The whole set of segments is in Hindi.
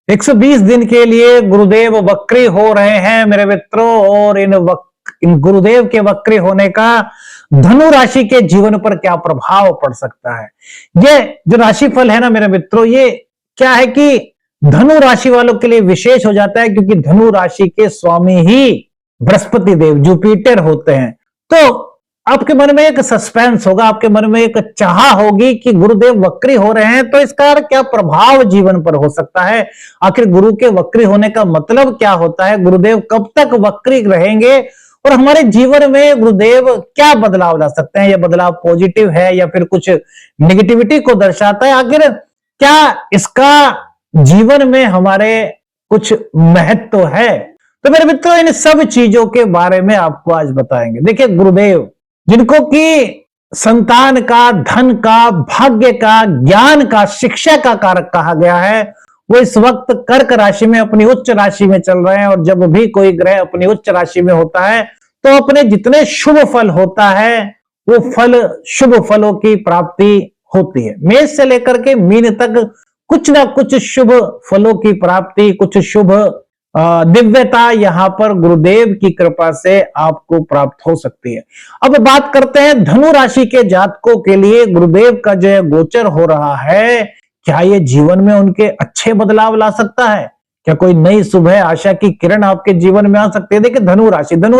120 दिन के लिए गुरुदेव वक्री हो रहे हैं मेरे मित्रों, और इन गुरुदेव के वक्री होने का धनु राशि के जीवन पर क्या प्रभाव पड़ सकता है। ये जो राशिफल है ना मेरे मित्रों, ये क्या है कि धनु राशि वालों के लिए विशेष हो जाता है, क्योंकि धनु राशि के स्वामी ही बृहस्पति देव जुपिटर होते हैं। तो आपके मन में एक सस्पेंस होगा, आपके मन में एक चाह होगी कि गुरुदेव वक्री हो रहे हैं, तो इसका क्या प्रभाव जीवन पर हो सकता है। आखिर गुरु के वक्री होने का मतलब क्या होता है, गुरुदेव कब तक वक्री रहेंगे और हमारे जीवन में गुरुदेव क्या बदलाव ला सकते हैं। यह बदलाव पॉजिटिव है या फिर कुछ निगेटिविटी को दर्शाता है। आखिर क्या इसका जीवन में हमारे कुछ महत्व है। तो मेरे मित्रों, इन सब चीजों के बारे में आपको आज बताएंगे। देखिए, गुरुदेव जिनको कि संतान का, धन का, भाग्य का, ज्ञान का, शिक्षा का कारक कहा गया है, वो इस वक्त कर्क राशि में अपनी उच्च राशि में चल रहे हैं। और जब भी कोई ग्रह अपनी उच्च राशि में होता है तो अपने जितने शुभ फल होता है वो फल, शुभ फलों की प्राप्ति होती है। मेष से लेकर के मीन तक कुछ ना कुछ शुभ फलों की प्राप्ति, कुछ शुभ दिव्यता यहां पर गुरुदेव की कृपा से आपको प्राप्त हो सकती है। अब बात करते हैं धनु राशि के जातकों के लिए गुरुदेव का जो गोचर हो रहा है, क्या ये जीवन में उनके अच्छे बदलाव ला सकता है। क्या कोई नई सुबह आशा की किरण आपके जीवन में आ सकती है। देखिए, धनु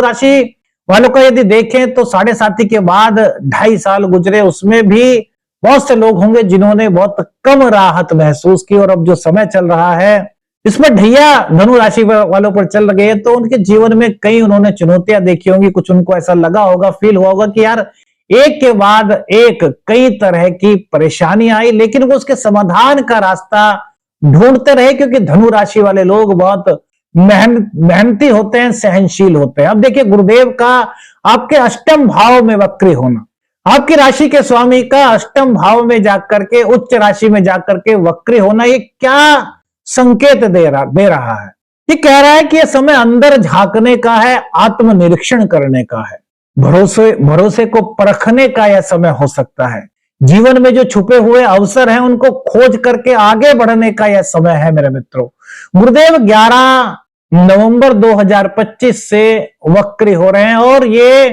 राशि वालों का यदि देखें तो 7.5 के बाद 2.5 साल गुजरे, उसमें भी बहुत से लोग होंगे जिन्होंने बहुत कम राहत महसूस की। और अब जो समय चल रहा है इसमें ढैया धनु राशि वालों पर चल रहे हैं, तो उनके जीवन में कई उन्होंने चुनौतियां देखी होंगी। कुछ उनको ऐसा लगा होगा, फील हुआ होगा कि यार एक के बाद एक कई तरह की परेशानी आई, लेकिन वो उसके समाधान का रास्ता ढूंढते रहे, क्योंकि धनु राशि वाले लोग बहुत मेहनती होते हैं, सहनशील होते हैं। अब देखिए, गुरुदेव का आपके अष्टम भाव में वक्री होना, आपकी राशि के स्वामी का अष्टम भाव में जाकर के, उच्च राशि में जाकर के वक्री होना, ये क्या संकेत दे रहा है। ये कह रहा है कि यह समय अंदर झांकने का है, आत्मनिरीक्षण करने का है, भरोसे को परखने का यह समय हो सकता है। जीवन में जो छुपे हुए अवसर हैं उनको खोज करके आगे बढ़ने का यह समय है मेरे मित्रों। गुरुदेव 11 नवंबर 2025 से वक्री हो रहे हैं और ये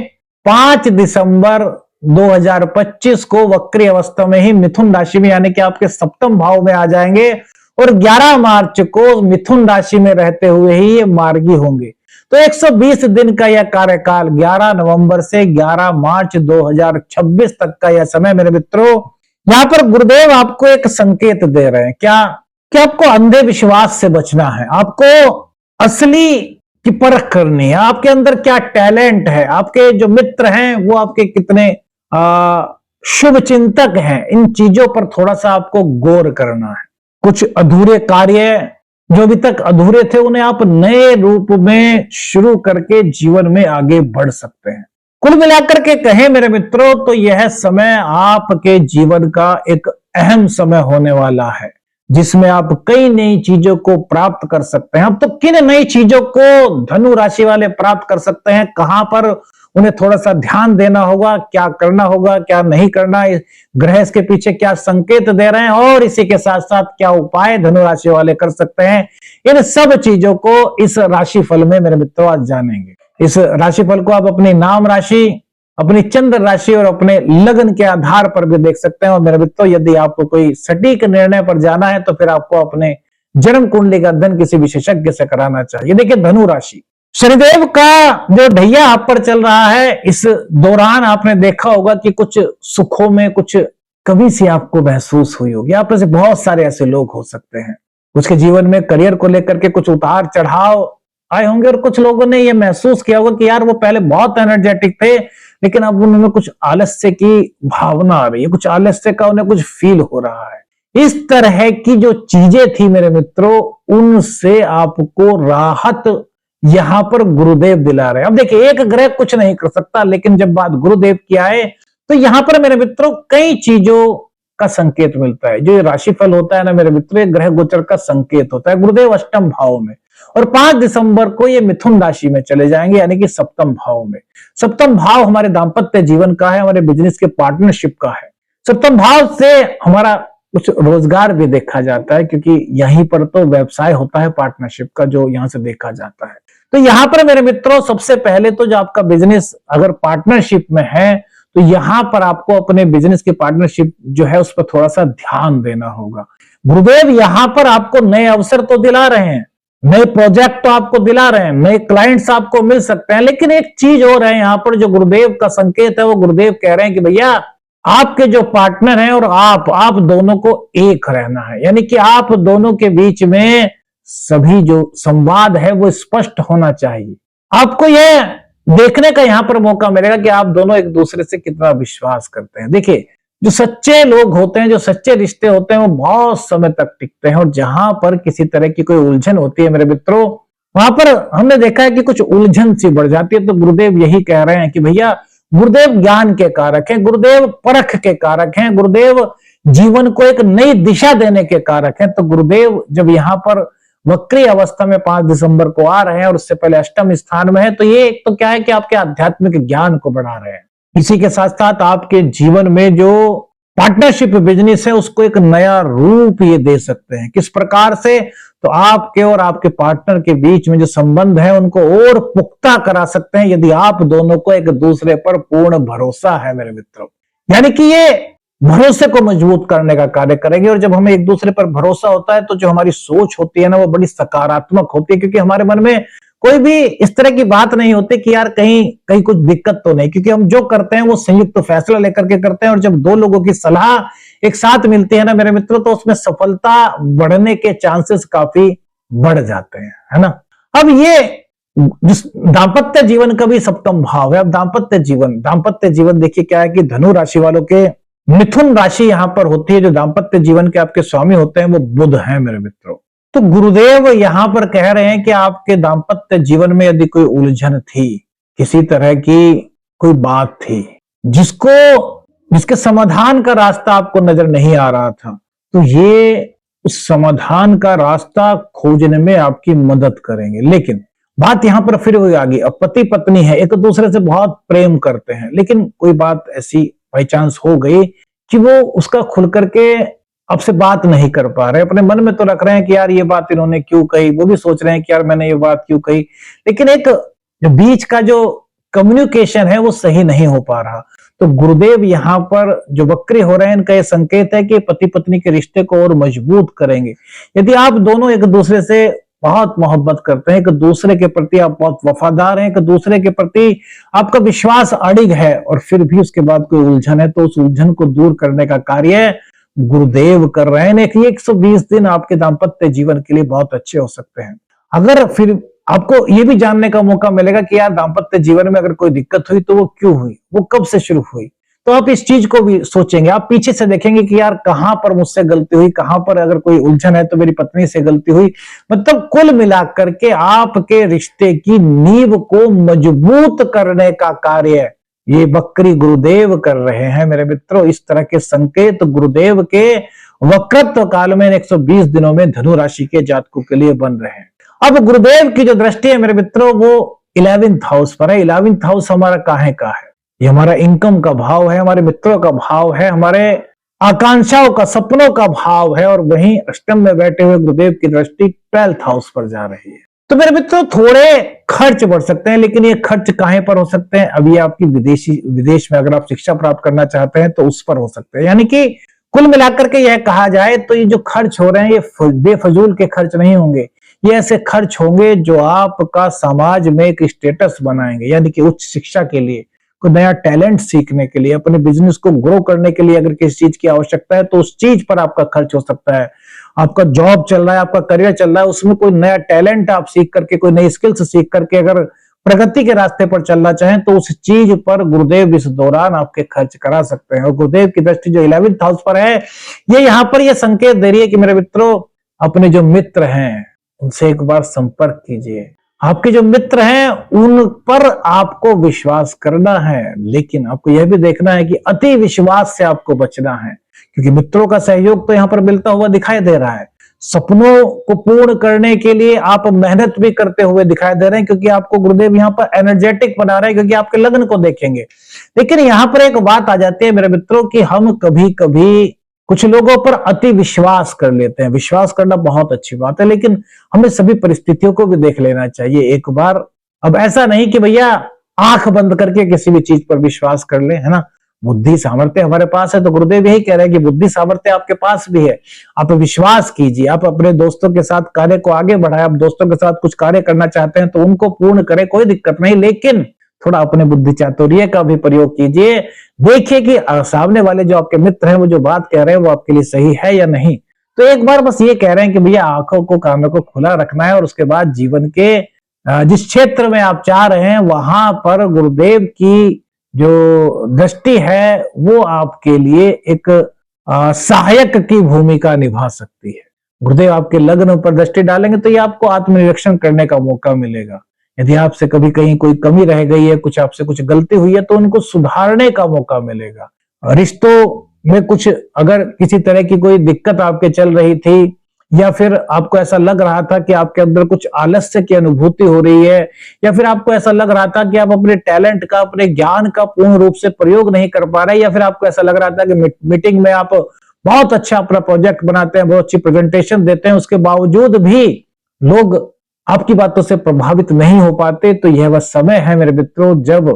5 दिसंबर 2025 को वक्री अवस्था में ही मिथुन राशि में, यानी कि आपके सप्तम भाव में आ जाएंगे। और 11 मार्च को मिथुन राशि में रहते हुए ही ये मार्गी होंगे। तो 120 दिन का यह कार्यकाल 11 नवंबर से 11 मार्च 2026 तक का यह समय मेरे मित्रों, यहां पर गुरुदेव आपको एक संकेत दे रहे हैं। क्या कि आपको अंधे विश्वास से बचना है, आपको असली की परख करनी है। आपके अंदर क्या टैलेंट है, आपके जो मित्र हैं वो आपके कितने शुभ चिंतक हैं, इन चीजों पर थोड़ा सा आपको गौर करना है। कुछ अधूरे कार्य जो अभी तक अधूरे थे उन्हें आप नए रूप में शुरू करके जीवन में आगे बढ़ सकते हैं। कुल मिलाकर के कहें मेरे मित्रों तो यह समय आपके जीवन का एक अहम समय होने वाला है, जिसमें आप कई नई चीजों को प्राप्त कर सकते हैं। अब तो किन नई चीजों को धनु राशि वाले प्राप्त कर सकते हैं, कहां पर उन्हें थोड़ा सा ध्यान देना होगा, क्या करना होगा, क्या नहीं करना, ग्रह इसके पीछे क्या संकेत दे रहे हैं, और इसी के साथ साथ क्या उपाय धनु राशि वाले कर सकते हैं, इन सब चीजों को इस राशिफल में मेरे मित्रों आज जानेंगे। इस राशिफल को आप अपनी नाम राशि, अपनी चंद्र राशि और अपने लगन के आधार पर भी देख सकते हैं। और मेरे मित्रों, यदि आपको कोई सटीक निर्णय पर जाना है तो फिर आपको अपने जन्म कुंडली का अध्ययन किसी विशेषज्ञ से कराना चाहिए। देखिए, धनु राशि, शनिदेव का जो ढैया आप पर चल रहा है, इस दौरान आपने देखा होगा कि कुछ सुखों में कुछ कमी सी आपको महसूस हुई होगी। आप में से बहुत सारे ऐसे लोग हो सकते हैं, उसके जीवन में करियर को लेकर के कुछ उतार चढ़ाव आए होंगे, और कुछ लोगों ने यह महसूस किया होगा कि यार वो पहले बहुत एनर्जेटिक थे, लेकिन अब उनमें कुछ आलस्य की भावना आ रही है, कुछ आलस्य का उन्हें कुछ फील हो रहा है। इस तरह की जो चीजें थी मेरे मित्रों, उनसे आपको राहत यहां पर गुरुदेव दिला रहे हैं। अब देखिए, एक ग्रह कुछ नहीं कर सकता, लेकिन जब बात गुरुदेव की आए तो यहां पर मेरे मित्रों कई चीजों का संकेत मिलता है। जो ये राशिफल होता है ना मेरे मित्रों, ग्रह गोचर का संकेत होता है। गुरुदेव अष्टम भाव में, और 5 दिसंबर को ये मिथुन राशि में चले जाएंगे, यानी कि सप्तम भाव में। सप्तम भाव हमारे दाम्पत्य जीवन का है, हमारे बिजनेस के पार्टनरशिप का है। सप्तम भाव से हमारा कुछ रोजगार भी देखा जाता है, क्योंकि यहीं पर तो व्यवसाय होता है पार्टनरशिप का, जो यहां से देखा जाता है। तो यहां पर मेरे मित्रों सबसे पहले तो जो आपका बिजनेस अगर पार्टनरशिप में है, तो यहां पर आपको अपने बिजनेस की पार्टनरशिप जो है उस पर थोड़ा सा ध्यान देना होगा। गुरुदेव यहां पर आपको नए अवसर तो दिला रहे हैं, नए प्रोजेक्ट तो आपको दिला रहे हैं, नए क्लाइंट्स आपको मिल सकते हैं, लेकिन एक चीज और है यहां पर जो गुरुदेव का संकेत है, वो गुरुदेव कह रहे हैं कि भैया आपके जो पार्टनर हैं और आप दोनों को एक रहना है, यानी कि आप दोनों के बीच में सभी जो संवाद है वो स्पष्ट होना चाहिए। आपको यह देखने का यहां पर मौका मिलेगा कि आप दोनों एक दूसरे से कितना विश्वास करते हैं। देखिए, जो सच्चे लोग होते हैं, जो सच्चे रिश्ते होते हैं, वो बहुत समय तक टिकते हैं, और जहां पर किसी तरह की कोई उलझन होती है मेरे मित्रों, वहां पर हमने देखा है कि कुछ उलझन सी बढ़ जाती है। तो गुरुदेव यही कह रहे हैं कि भैया गुरुदेव ज्ञान के कारक हैं, गुरुदेव परख के कारक हैं, गुरुदेव जीवन को एक नई दिशा देने के कारक हैं। तो गुरुदेव जब यहाँ पर वक्री अवस्था में 5 दिसंबर को आ रहे हैं और उससे पहले अष्टम स्थान में है, तो ये एक तो क्या है कि आपके आध्यात्मिक ज्ञान को बढ़ा रहे हैं। इसी के साथ साथ आपके जीवन में जो पार्टनरशिप बिजनेस है उसको एक नया रूप ये दे सकते हैं। किस प्रकार से? तो आपके और आपके पार्टनर के बीच में जो संबंध है उनको और पुख्ता करा सकते हैं, यदि आप दोनों को एक दूसरे पर पूर्ण भरोसा है मेरे मित्रों। यानी कि ये भरोसे को मजबूत करने का कार्य करेंगे, और जब हमें एक दूसरे पर भरोसा होता है तो जो हमारी सोच होती है ना, वो बड़ी सकारात्मक होती है, क्योंकि हमारे मन में कोई भी इस तरह की बात नहीं होती कि यार कहीं कहीं कुछ दिक्कत तो नहीं, क्योंकि हम जो करते हैं वो संयुक्त फैसला लेकर के करते हैं, और जब दो लोगों की सलाह एक साथ मिलती है ना मेरे मित्रों, तो उसमें सफलता बढ़ने के चांसेस काफी बढ़ जाते हैं, है ना। अब ये जिस दाम्पत्य जीवन का भी सप्तम भाव है। अब दाम्पत्य जीवन देखिए क्या है कि धनु राशि वालों के मिथुन राशि यहां पर होती है। जो दाम्पत्य जीवन के आपके स्वामी होते हैं वो बुध हैं मेरे मित्रों। तो गुरुदेव यहां पर कह रहे हैं कि आपके दाम्पत्य जीवन में यदि कोई उलझन थी, किसी तरह की कोई बात थी जिसके समाधान का रास्ता आपको नजर नहीं आ रहा था, तो ये उस समाधान का रास्ता खोजने में आपकी मदद करेंगे। लेकिन बात यहां पर फिर वही आ गई, अब पति पत्नी है, एक दूसरे से बहुत प्रेम करते हैं, लेकिन कोई बात ऐसी बाई चांस हो गई कि वो उसका खुल करके आपसे बात नहीं कर पा रहे। अपने मन में तो रख रहे हैं कि यार ये बात इन्होंने क्यों कही, वो भी सोच रहे हैं कि यार मैंने ये बात क्यों कही, लेकिन एक जो बीच का जो कम्युनिकेशन है वो सही नहीं हो पा रहा। तो गुरुदेव यहाँ पर जो वक्री हो रहे हैं, इनका ये संकेत है कि पति पत्नी के रिश्ते को और मजबूत करेंगे। यदि आप दोनों एक दूसरे से बहुत मोहब्बत करते हैं, एक दूसरे के प्रति आप बहुत वफादार हैं, एक दूसरे के प्रति आपका विश्वास अडिग है, और फिर भी उसके बाद कोई उलझन है, तो उस उलझन को दूर करने का कार्य गुरुदेव कर रहे हैं। 120 दिन आपके दाम्पत्य जीवन के लिए बहुत अच्छे हो सकते हैं। अगर फिर आपको ये भी जानने का मौका मिलेगा कि यार दाम्पत्य जीवन में अगर कोई दिक्कत हुई तो वो क्यों हुई, वो कब से शुरू हुई, तो आप इस चीज को भी सोचेंगे। आप पीछे से देखेंगे कि यार कहां पर मुझसे गलती हुई, कहां पर अगर कोई उलझन है तो मेरी पत्नी से गलती हुई। मतलब कुल मिलाकर के आपके रिश्ते की नींव को मजबूत करने का कार्य ये वक्री गुरुदेव कर रहे हैं मेरे मित्रों। इस तरह के संकेत गुरुदेव के वक्रत्व काल में 120 दिनों में धनु राशि के जातकों के लिए बन रहे हैं। अब गुरुदेव की जो दृष्टि है मेरे मित्रों वो 11th हाउस पर है। 11th हाउस हमारा काहे का है? ये हमारा इनकम का भाव है, हमारे मित्रों का भाव है, हमारे आकांक्षाओं का, सपनों का भाव है, और वहीं अष्टम में बैठे हुए गुरुदेव की दृष्टि 12th हाउस पर जा रही है। तो मेरे मित्रों थोड़े खर्च बढ़ सकते हैं, लेकिन ये खर्च कहां पर हो सकते हैं? अभी आपकी विदेश में अगर आप शिक्षा प्राप्त करना चाहते हैं तो उस पर हो सकते हैं। यानी कि कुल मिलाकर के यह कहा जाए तो ये जो खर्च हो रहे हैं ये बेफजूल के खर्च नहीं होंगे, ये ऐसे खर्च होंगे जो आपका समाज में एक स्टेटस बनाएंगे। यानी कि उच्च शिक्षा के लिए, कोई नया टैलेंट सीखने के लिए, अपने बिजनेस को ग्रो करने के लिए अगर किसी चीज की आवश्यकता है तो उस चीज पर आपका खर्च हो सकता है। आपका जॉब चल रहा है, आपका करियर चल रहा है, उसमें कोई नया टैलेंट आप सीख करके, कोई नई स्किल्स सीख करके अगर प्रगति के रास्ते पर चलना चाहें तो उस चीज पर गुरुदेव इस दौरान आपके खर्च करा सकते हैं। और गुरुदेव की दृष्टि जो 11th हाउस पर है, ये यहाँ पर ये संकेत दे रही है कि मेरे मित्रों अपने जो मित्र हैं उनसे एक बार संपर्क कीजिए। आपके जो मित्र हैं उन पर आपको विश्वास करना है, लेकिन आपको यह भी देखना है कि अति विश्वास से आपको बचना है, क्योंकि मित्रों का सहयोग तो यहाँ पर मिलता हुआ दिखाई दे रहा है। सपनों को पूर्ण करने के लिए आप मेहनत भी करते हुए दिखाई दे रहे हैं, क्योंकि आपको गुरुदेव यहाँ पर एनर्जेटिक बना रहे हैं, क्योंकि आपके लग्न को देखेंगे। लेकिन यहाँ पर एक बात आ जाती है मेरे मित्रों कि हम कभी कभी कुछ लोगों पर अति विश्वास कर लेते हैं। विश्वास करना बहुत अच्छी बात है, लेकिन हमें सभी परिस्थितियों को भी देख लेना चाहिए एक बार। अब ऐसा नहीं कि भैया आंख बंद करके किसी भी चीज पर विश्वास कर ले, है ना। बुद्धि सामर्थ्य हमारे पास है, तो गुरुदेव यही कह रहे हैं कि बुद्धि सामर्थ्य आपके पास भी है, आप विश्वास कीजिए। आप अपने दोस्तों के साथ कार्य को आगे बढ़ाएं। आप दोस्तों के साथ कुछ कार्य करना चाहते हैं तो उनको पूर्ण करें, कोई दिक्कत नहीं, लेकिन थोड़ा अपने बुद्धि चातुर्य का भी प्रयोग कीजिए। देखिए कि सामने वाले जो आपके मित्र हैं वो जो बात कह रहे हैं वो आपके लिए सही है या नहीं। तो एक बार बस ये कह रहे हैं कि भैया आंखों को कानों को खुला रखना है, और उसके बाद जीवन के जिस क्षेत्र में आप चाह रहे हैं वहां पर गुरुदेव की जो दृष्टि है वो आपके लिए एक सहायक की भूमिका निभा सकती है। गुरुदेव आपके लग्न पर दृष्टि डालेंगे तो ये आपको आत्मनिरीक्षण करने का मौका मिलेगा। यदि आपसे कभी कहीं कोई कमी रह गई है, कुछ आपसे कुछ गलती हुई है, तो उनको सुधारने का मौका मिलेगा। रिश्तों में कुछ अगर किसी तरह की कोई दिक्कत आपके चल रही थी, या फिर आपको ऐसा लग रहा था कि आपके अंदर कुछ आलस्य की अनुभूति हो रही है, या फिर आपको ऐसा लग रहा था कि आप अपने टैलेंट का, अपने ज्ञान का पूर्ण रूप से प्रयोग नहीं कर पा रहे, या फिर आपको ऐसा लग रहा था कि मीटिंग में आप बहुत अच्छा अपना प्रोजेक्ट बनाते हैं, बहुत अच्छी प्रेजेंटेशन देते हैं, उसके बावजूद भी लोग आपकी बातों से प्रभावित नहीं हो पाते, तो यह वह समय है मेरे मित्रों जब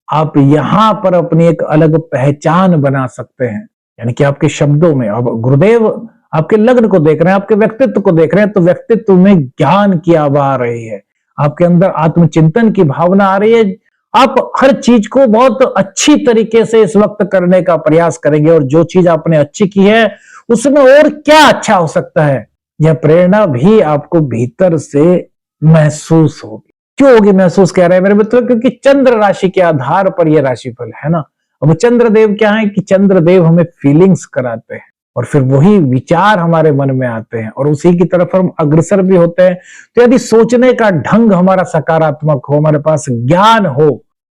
आप यहां पर अपनी एक अलग पहचान बना सकते हैं। यानी कि आपके शब्दों में, अब गुरुदेव आपके लग्न को देख रहे हैं, आपके व्यक्तित्व को देख रहे हैं, तो व्यक्तित्व में ज्ञान की आभा आ रही है, आपके अंदर आत्मचिंतन की भावना आ रही है। आप हर चीज को बहुत अच्छी तरीके से इस वक्त करने का प्रयास करेंगे, और जो चीज आपने अच्छी की है उसमें और क्या अच्छा हो सकता है, यह प्रेरणा भी आपको भीतर से महसूस होगी। क्यों होगी महसूस, कह रहे हैं मेरे मित्रों, क्योंकि चंद्र राशि के आधार पर यह राशिफल है ना। अब चंद्रदेव क्या है कि चंद्रदेव हमें फीलिंग्स कराते हैं, और फिर वही विचार हमारे मन में आते हैं, और उसी की तरफ हम अग्रसर भी होते हैं। तो यदि सोचने का ढंग हमारा सकारात्मक हो, हमारे पास ज्ञान हो,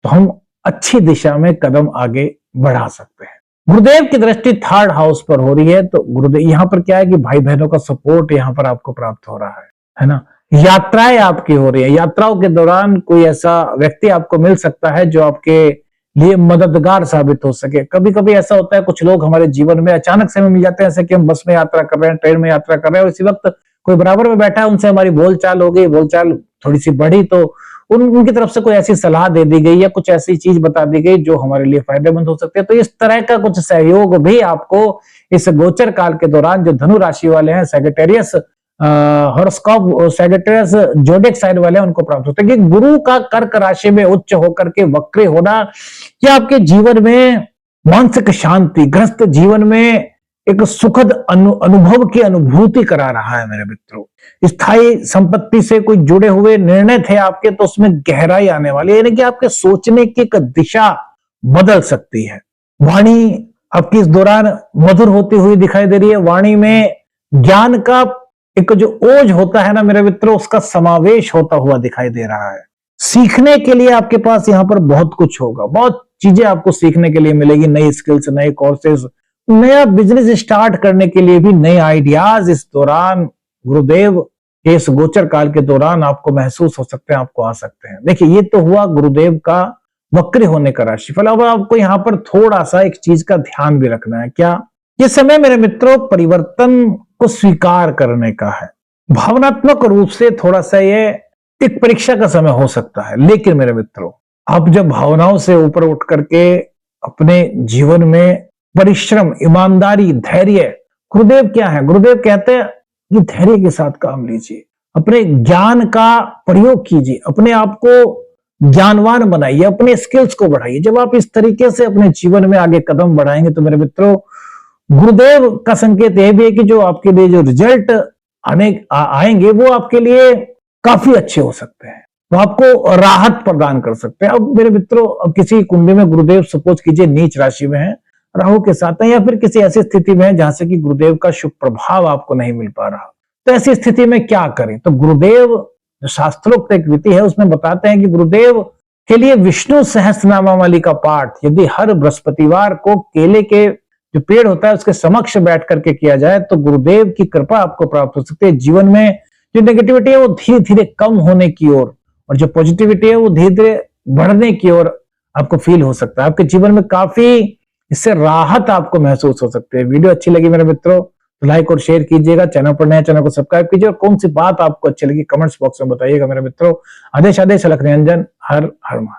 तो हम अच्छी दिशा में कदम आगे बढ़ा सकते हैं। गुरुदेव की दृष्टि 3rd हाउस पर हो रही है, तो गुरुदेव यहाँ पर क्या है कि भाई बहनों का सपोर्ट यहाँ पर आपको प्राप्त हो रहा है ना। यात्राएं आपकी हो रही है, यात्राओं के दौरान कोई ऐसा व्यक्ति आपको मिल सकता है जो आपके लिए मददगार साबित हो सके। कभी कभी ऐसा होता है, कुछ लोग हमारे जीवन में अचानक से मिल जाते हैं, जैसे कि हम बस में यात्रा कर रहे हैं, ट्रेन में यात्रा कर रहे हैं, और इसी वक्त कोई बराबर में बैठा है, उनसे हमारी बोलचाल हो गई, बोलचाल थोड़ी सी बढ़ी, तो उनकी तरफ से कोई ऐसी सलाह दे दी गई या कुछ ऐसी चीज बता दी गई जो हमारे लिए फायदेमंद हो सकती है। तो इस तरह का कुछ सहयोग भी आपको इस गोचर काल के दौरान, जो धनु राशि वाले हैं, Sagittarius horoscope Sagittarius zodiac sign वाले हैं, उनको प्राप्त होता है। कि गुरु का कर्क राशि में उच्च होकर के वक्री होना, या आपके जीवन में मानसिक शांति, ग्रस्त जीवन में एक सुखद अनुभव की अनुभूति करा रहा है मेरे मित्रों। स्थायी संपत्ति से कोई जुड़े हुए निर्णय थे आपके, तो उसमें गहराई आने वाली है, यानी कि आपके सोचने की एक दिशा बदल सकती है। वाणी आपकी इस दौरान मधुर होती हुई दिखाई दे रही है। वाणी में ज्ञान का एक जो ओज होता है ना मेरे मित्रों, उसका समावेश होता हुआ दिखाई दे रहा है। सीखने के लिए आपके पास यहाँ पर बहुत कुछ होगा, बहुत चीजें आपको सीखने के लिए मिलेगी, नई स्किल्स, नए कोर्सेज, नया बिजनेस स्टार्ट करने के लिए भी नए आइडियाज इस दौरान गुरुदेव के इस गोचर काल के दौरान आपको महसूस हो सकते हैं, आपको आ सकते हैं। देखिए, ये तो हुआ गुरुदेव का वक्री होने का राशिफल। अब आपको यहाँ पर थोड़ा सा एक चीज का ध्यान भी रखना है। क्या? ये समय मेरे मित्रों परिवर्तन को स्वीकार करने का है। भावनात्मक रूप से थोड़ा सा ये एक परीक्षा का समय हो सकता है, लेकिन मेरे मित्रों आप जब भावनाओं से ऊपर उठ करके अपने जीवन में परिश्रम, ईमानदारी, धैर्य, गुरुदेव क्या है, गुरुदेव कहते हैं कि धैर्य के साथ काम लीजिए, अपने ज्ञान का प्रयोग कीजिए, अपने आप को ज्ञानवान बनाइए, अपने स्किल्स को बढ़ाइए। जब आप इस तरीके से अपने जीवन में आगे कदम बढ़ाएंगे तो मेरे मित्रों गुरुदेव का संकेत यह भी है कि जो आपके लिए जो रिजल्ट आएंगे वो आपके लिए काफी अच्छे हो सकते हैं, वो आपको राहत प्रदान कर सकते हैं। अब मेरे मित्रों, अब किसी कुंडली में गुरुदेव सपोज कीजिए नीच राशि में है, राहु के साथ है, या फिर किसी ऐसी स्थिति में है जहां से कि गुरुदेव का शुभ प्रभाव आपको नहीं मिल पा रहा, तो ऐसी स्थिति में क्या करें? तो गुरुदेव जो शास्त्रोक्त एक विधि है उसमें बताते हैं कि गुरुदेव के लिए विष्णु सहस्त्रनामावली का पाठ यदि हर बृहस्पतिवार को केले के जो पेड़ होता है उसके समक्ष बैठ करके किया जाए तो गुरुदेव की कृपा आपको प्राप्त हो सकती है। जीवन में जो नेगेटिविटी है वो धीरे धीरे कम होने की ओर, और जो पॉजिटिविटी है वो धीरे धीरे बढ़ने की ओर आपको फील हो सकता है। आपके जीवन में काफी इससे राहत आपको महसूस हो सकती है। वीडियो अच्छी लगी मेरे मित्रों तो लाइक और शेयर कीजिएगा। चैनल पर नए चैनल को सब्सक्राइब कीजिए और कौन सी बात आपको अच्छी लगी कमेंट्स बॉक्स में बताइएगा मेरे मित्रों। आदेश आदेश अलख निरंजन। हर हर महादेव।